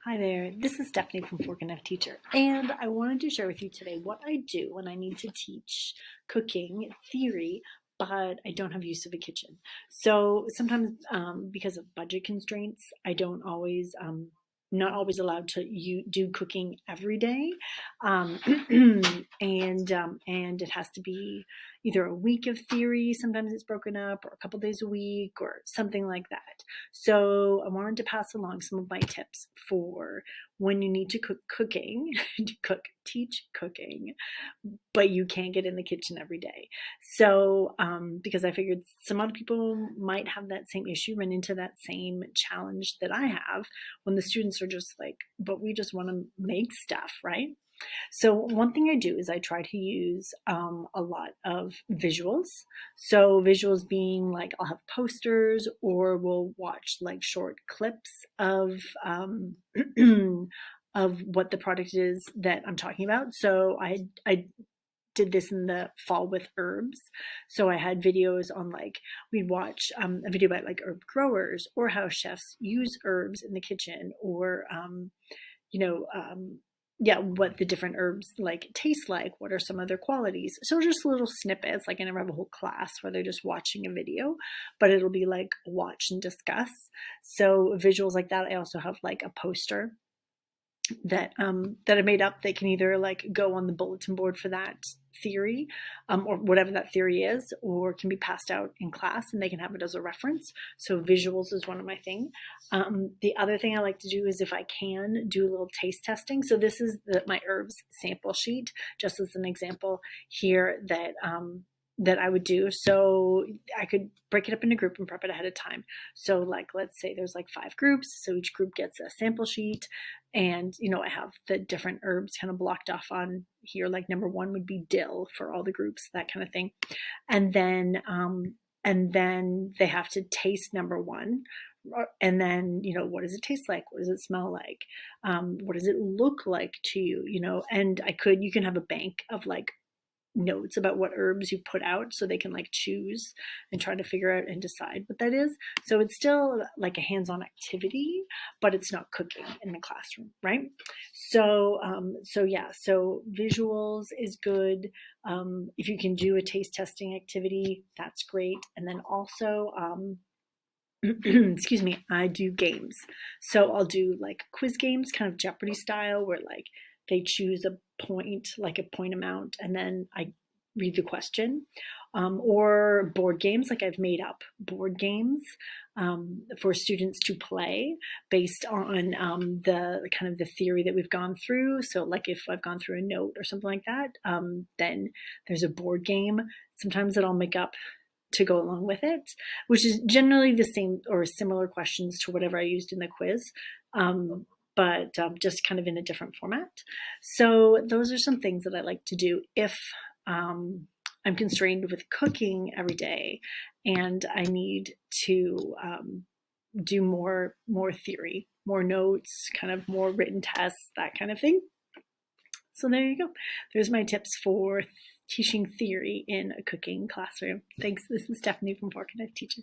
Hi there, this is Stephanie from Fork and Knife Teacher, and I wanted to share with you today what I do when I need to teach cooking theory, but I don't have use of a kitchen. So sometimes, because of budget constraints, I don't always, not always allowed to do cooking every day, um, and it has to be either a week of theory. Sometimes it's broken up, or a couple days a week, or something like that. So I wanted to pass along some of my tips for when you need to teach cooking, but you can't get in the kitchen every day. So, because I figured some other people might have that same issue, run into that same challenge that I have when the students are just like, but we just want to make stuff, right? So one thing I do is I try to use a lot of visuals. So visuals being like I'll have posters, or we'll watch like short clips of of what the product is that I'm talking about. So I did this in the fall with herbs. So I had videos on like we'd watch a video about like herb growers or how chefs use herbs in the kitchen, or you know, yeah, what the different herbs like taste like, what are some of their qualities. So just little snippets, like I never have a whole class where they're just watching a video, but it'll be like watch and discuss. So visuals like that. I also have like a poster that I made up. They can either like go on the bulletin board for that theory, or whatever that theory is, or can be passed out in class and they can have it as a reference. So visuals is one of my things. The other thing I like to do is, if I can, do a little taste testing. So this is my herbs sample sheet, just as an example here that I would do. So I could break it up into group and prep it ahead of time. So like, let's say there's like 5 groups. So each group gets a sample sheet, and I have the different herbs kind of blocked off on here. Like number 1 would be dill for all the groups, that kind of thing. And then they have to taste number 1. And then, what does it taste like? What does it smell like? What does it look like to you? And you can have a bank of like notes about what herbs you put out, so they can like choose and try to figure out and decide what that is. So it's still like a hands-on activity, but it's not cooking in the classroom, right? So yeah, so visuals is good. If you can do a taste testing activity, that's great. And then also excuse me, I do games. So I'll do like quiz games, kind of Jeopardy style, where like they choose a point, like a point amount, and then I read the question. Or board games, like I've made up board games for students to play based on the kind of the theory that we've gone through. So like if I've gone through a note or something like that, then there's a board game sometimes that I'll make up to go along with it, which is generally the same or similar questions to whatever I used in the quiz, but just kind of in a different format. So those are some things that I like to do if I'm constrained with cooking every day and I need to do more theory, more notes, kind of more written tests, that kind of thing. So there you go. There's my tips for teaching theory in a cooking classroom. Thanks. This is Stephanie from Fork and Knife Teacher.